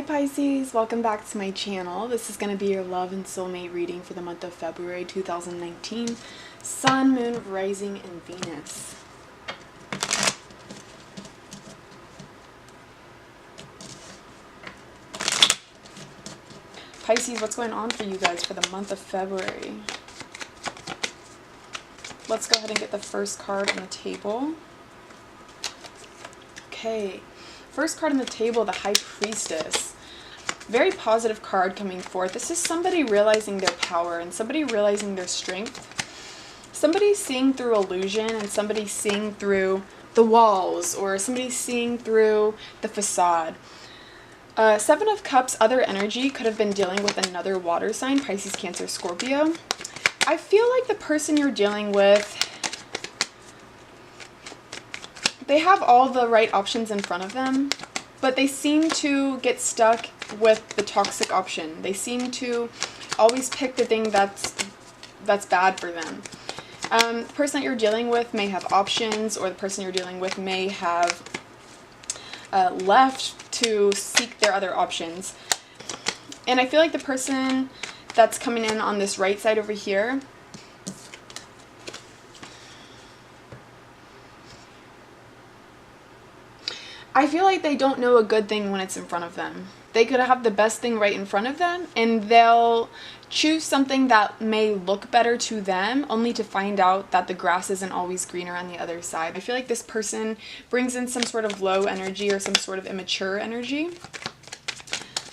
Pisces, welcome back to my channel. This is going to be your love and soulmate reading for the month of February 2019. Sun, Moon, Rising, and Venus. Pisces, what's going on for you guys for the month of February? Let's go ahead and get the first card on the table. Okay, first card on the table, the High Priestess. Very positive card coming forth. This is somebody realizing their power and somebody realizing their strength. Somebody seeing through illusion and somebody seeing through the walls, or somebody seeing through the facade. Seven of Cups, other energy, could have been dealing with another water sign, Pisces, Cancer, Scorpio. I feel like the person you're dealing with, they have all the right options in front of them, but they seem to get stuck with the toxic option. They seem to always pick the thing that's bad for them. The person that you're dealing with may have options, or the person you're dealing with may have left to seek their other options. And I feel like the person that's coming in on this right side over here, I feel like they don't know a good thing when it's in front of them. They could have the best thing right in front of them, and they'll choose something that may look better to them, only to find out that the grass isn't always greener on the other side. I feel like this person brings in some sort of low energy or some sort of immature energy.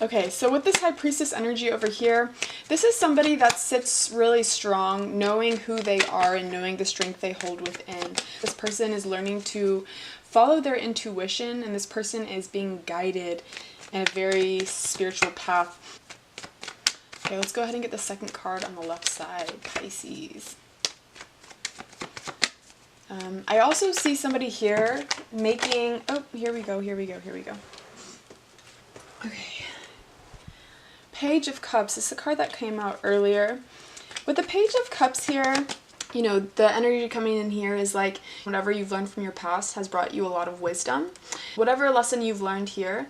Okay, so with this High Priestess energy over here, this is somebody that sits really strong, knowing who they are and knowing the strength they hold within. This person is learning to follow their intuition, and this person is being guided in a very spiritual path. Okay, let's go ahead and get the second card on the left side, Pisces. I also see somebody here making, oh, here we go. Okay. Page of Cups. This is a card that came out earlier. With the Page of Cups here, you know, the energy coming in here is like whatever you've learned from your past has brought you a lot of wisdom. Whatever lesson you've learned here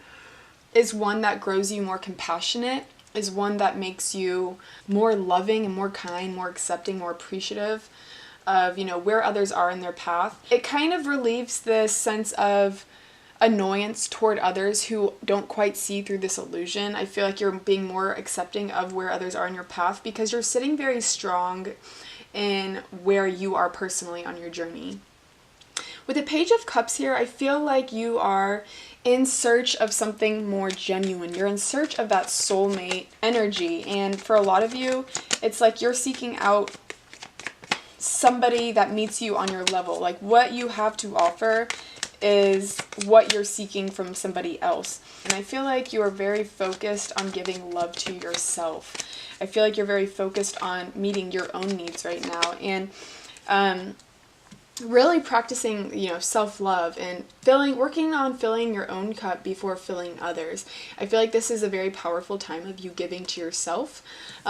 is one that grows you more compassionate, is one that makes you more loving and more kind, more accepting, more appreciative of, you know, where others are in their path. It kind of relieves this sense of annoyance toward others who don't quite see through this illusion. I feel like you're being more accepting of where others are in your path because you're sitting very strong in where you are personally on your journey. With the Page of Cups here, I feel like you are in search of something more genuine. You're in search of that soulmate energy, and for a lot of you, it's like you're seeking out somebody that meets you on your level. Like what you have to offer is what you're seeking from somebody else. And I feel like you are very focused on giving love to yourself. I feel like you're very focused on meeting your own needs right now, and really practicing, you know, self-love and working on filling your own cup before filling others. I feel like this is a very powerful time of you giving to yourself.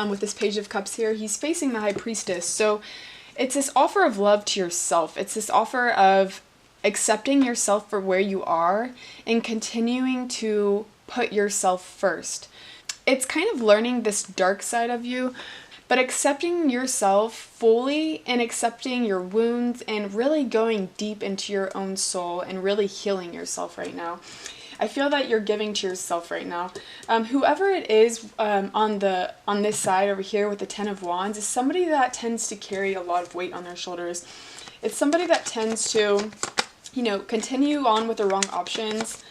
With this Page of Cups here, he's facing the High Priestess. So it's this offer of love to yourself. It's this offer of accepting yourself for where you are and continuing to put yourself first. It's kind of learning this dark side of you, but accepting yourself fully and accepting your wounds and really going deep into your own soul and really healing yourself right now. I feel that you're giving to yourself right now. Whoever it is on this side over here with the Ten of Wands is somebody that tends to carry a lot of weight on their shoulders. It's somebody that tends to, you know, continue on with the wrong options,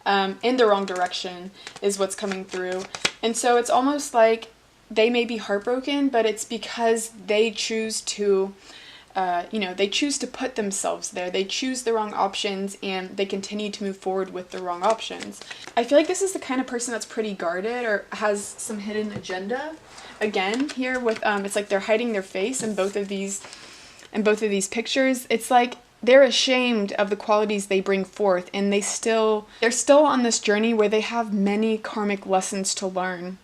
in the wrong direction is what's coming through. And so it's almost like they may be heartbroken, but it's because they choose to, they choose to put themselves there. They choose the wrong options and they continue to move forward with the wrong options. I feel like this is the kind of person that's pretty guarded or has some hidden agenda. Again, here with, it's like they're hiding their face in both of these pictures. It's like they're ashamed of the qualities they bring forth, and they're still on this journey where they have many karmic lessons to learn.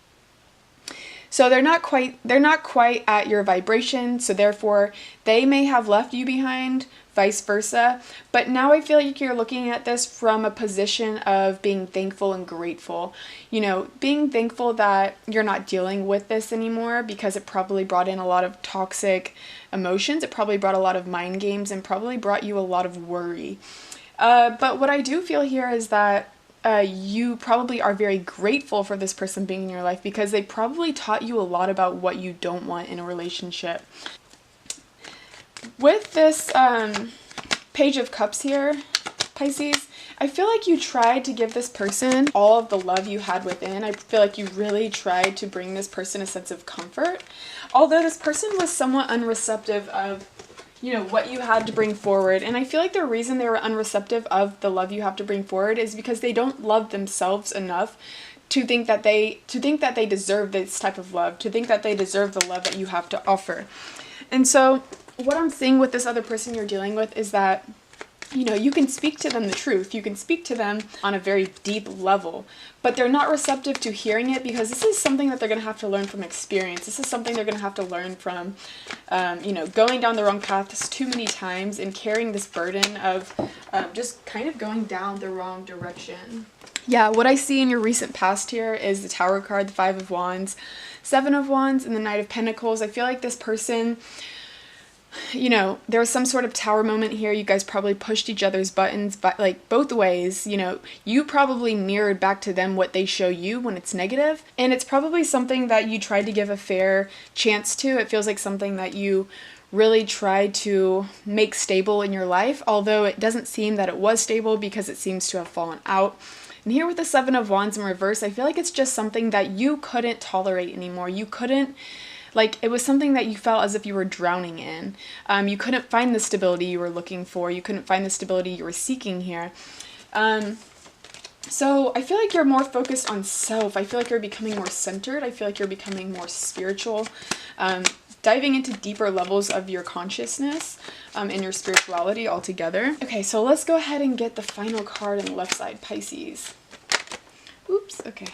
So they're not quite at your vibration, so therefore they may have left you behind vice versa. But now I feel like you're looking at this from a position of being thankful and grateful. You know, being thankful that you're not dealing with this anymore, because it probably brought in a lot of toxic emotions. It probably brought a lot of mind games and probably brought you a lot of worry. But what I do feel here is that you probably are very grateful for this person being in your life, because they probably taught you a lot about what you don't want in a relationship. With this Page of Cups here, Pisces, I feel like you tried to give this person all of the love you had within. I feel like you really tried to bring this person a sense of comfort. Although this person was somewhat unreceptive of, you know, what you had to bring forward. And I feel like the reason they were unreceptive of the love you have to bring forward is because they don't love themselves enough to think that they deserve this type of love, to think that they deserve the love that you have to offer. And so what I'm seeing with this other person you're dealing with is that, you know, you can speak to them the truth. You can speak to them on a very deep level, but they're not receptive to hearing it, because this is something that they're going to have to learn from experience. This is something they're going to have to learn from, you know, going down the wrong paths too many times and carrying this burden of just kind of going down the wrong direction. Yeah, what I see in your recent past here is the Tower card, the Five of Wands, Seven of Wands, and the Knight of Pentacles. I feel like this person, you know, there was some sort of tower moment here. You guys probably pushed each other's buttons, but like both ways. You know, you probably mirrored back to them what they show you when it's negative, and it's probably something that you tried to give a fair chance to. It feels like something that you really tried to make stable in your life, although it doesn't seem that it was stable, because it seems to have fallen out. And here with the Seven of Wands in reverse, I feel like it's just something that you couldn't tolerate anymore. You couldn't, like, it was something that you felt as if you were drowning in. You couldn't find the stability you were looking for. You couldn't find the stability you were seeking here. So I feel like you're more focused on self. I feel like you're becoming more centered. I feel like you're becoming more spiritual, diving into deeper levels of your consciousness and your spirituality altogether. Okay, so let's go ahead and get the final card on the left side, Pisces. Oops, okay.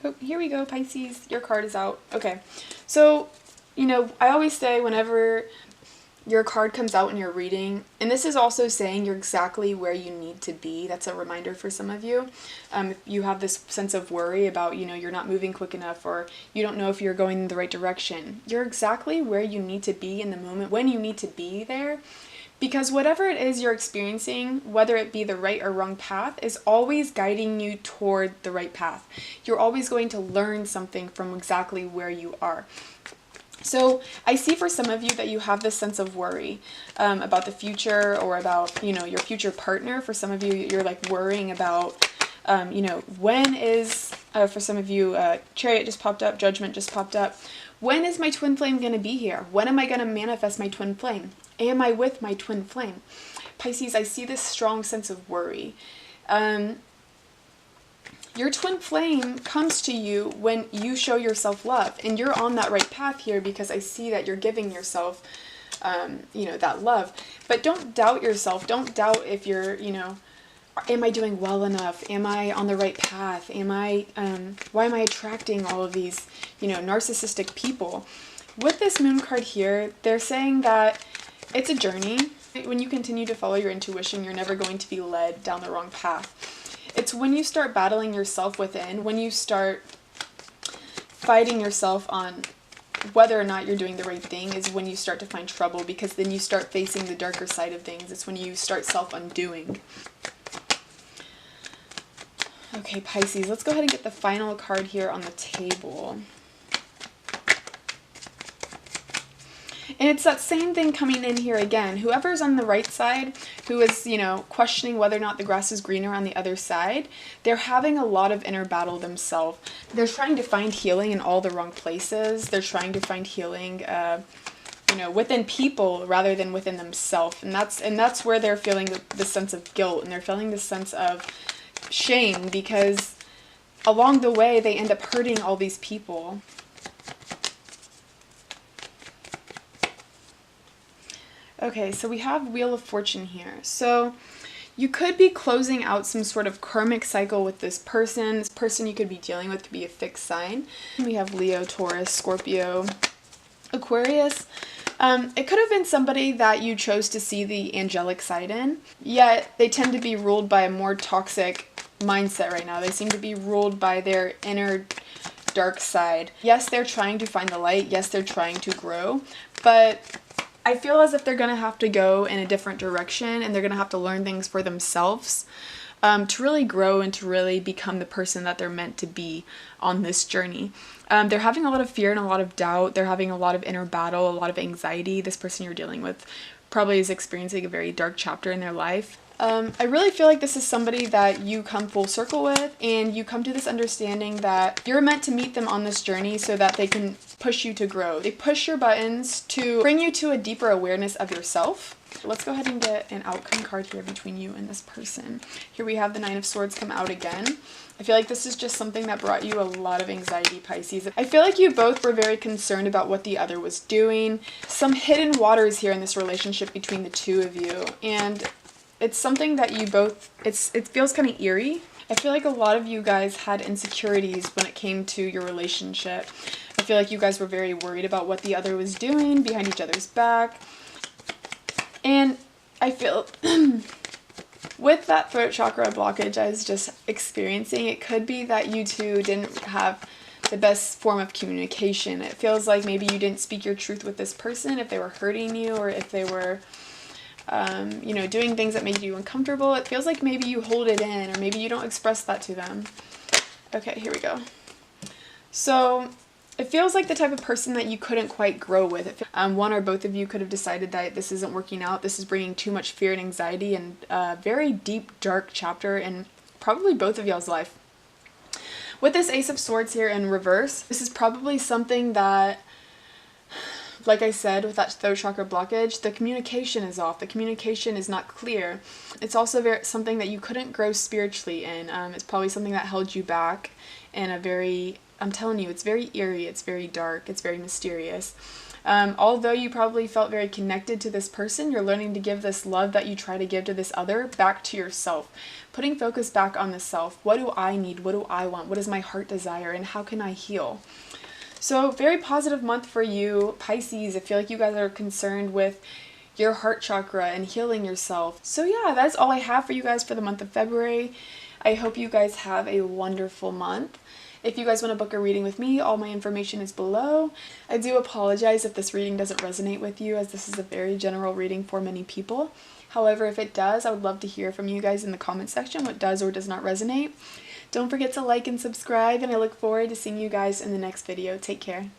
Oh, here we go, Pisces. Your card is out. Okay, so, you know, I always say whenever your card comes out in your reading, and this is also saying you're exactly where you need to be. That's a reminder for some of you. If you have this sense of worry about, you know, you're not moving quick enough, or you don't know if you're going in the right direction, you're exactly where you need to be in the moment when you need to be there. Because whatever it is you're experiencing, whether it be the right or wrong path, is always guiding you toward the right path. You're always going to learn something from exactly where you are. So I see for some of you that you have this sense of worry about the future, or about, you know, your future partner. For some of you, you're like worrying about, you know, when is, for some of you, Chariot just popped up, Judgment just popped up. When is my twin flame going to be here? When am I going to manifest my twin flame? Am I with my twin flame? Pisces, I see this strong sense of worry. Your twin flame comes to you when you show yourself love, and you're on that right path here, because I see that you're giving yourself, you know, that love. But don't doubt yourself. Don't doubt if you're, you know, am I doing well enough? Am I on the right path? Am I, why am I attracting all of these, you know, narcissistic people? With this moon card here, they're saying that it's a journey. When you continue to follow your intuition, you're never going to be led down the wrong path. It's when you start battling yourself within, when you start fighting yourself on whether or not you're doing the right thing, is when you start to find trouble, because then you start facing the darker side of things. It's when you start self-undoing. Okay, Pisces, let's go ahead and get the final card here on the table. And it's that same thing coming in here again. Whoever's on the right side, who is, you know, questioning whether or not the grass is greener on the other side, they're having a lot of inner battle themselves. They're trying to find healing in all the wrong places. They're trying to find healing, you know, within people rather than within themselves. And that's where they're feeling the sense of guilt, and they're feeling the sense of shame, because along the way they end up hurting all these people. Okay, so we have Wheel of Fortune here. So You could be closing out some sort of karmic cycle with this person. This person you could be dealing with could be a fixed sign. We have Leo, Taurus, Scorpio, Aquarius. It could have been somebody that you chose to see the angelic side in, yet they tend to be ruled by a more toxic mindset right now. They seem to be ruled by their inner dark side. Yes, they're trying to find the light. Yes, they're trying to grow, but I feel as if they're going to have to go in a different direction, and they're going to have to learn things for themselves to really grow and to really become the person that they're meant to be on this journey. They're having a lot of fear and a lot of doubt. They're having a lot of inner battle, a lot of anxiety. This person you're dealing with probably is experiencing a very dark chapter in their life. I really feel like this is somebody that you come full circle with, and you come to this understanding that you're meant to meet them on this journey so that they can push you to grow. They push your buttons to bring you to a deeper awareness of yourself. Let's go ahead and get an outcome card here between you and this person. Here we have the Nine of Swords come out again. I feel like this is just something that brought you a lot of anxiety, Pisces. I feel like you both were very concerned about what the other was doing. Some hidden waters here in this relationship between the two of you, and it's something that you both, it feels kind of eerie. I feel like a lot of you guys had insecurities when it came to your relationship. I feel like you guys were very worried about what the other was doing behind each other's back. And I feel with that throat chakra blockage I was just experiencing, it could be that you two didn't have the best form of communication. It feels like maybe you didn't speak your truth with this person if they were hurting you, or if they were you know, doing things that made you uncomfortable. It feels like maybe you hold it in, or maybe you don't express that to them. Okay, here we go. So it feels like the type of person that you couldn't quite grow with. One or both of you could have decided that this isn't working out. This is bringing too much fear and anxiety, and a very deep, dark chapter in probably both of y'all's life. With this Ace of Swords here in reverse, this is probably something that, like I said, with that throat chakra blockage, the communication is off. The communication is not clear. It's also something that you couldn't grow spiritually in. It's probably something that held you back in a very, I'm telling you, it's very eerie, it's very dark, it's very mysterious. Although you probably felt very connected to this person, you're learning to give this love that you try to give to this other back to yourself. Putting focus back on the self. What do I need? What do I want? What does my heart desire? And how can I heal? So very positive month for you, Pisces. I feel like you guys are concerned with your heart chakra and healing yourself. So yeah, that's all I have for you guys for the month of February. I hope you guys have a wonderful month. If you guys want to book a reading with me, all my information is below. I do apologize if this reading doesn't resonate with you, as this is a very general reading for many people. However, if it does, I would love to hear from you guys in the comment section what does or does not resonate. Don't forget to like and subscribe, and I look forward to seeing you guys in the next video. Take care.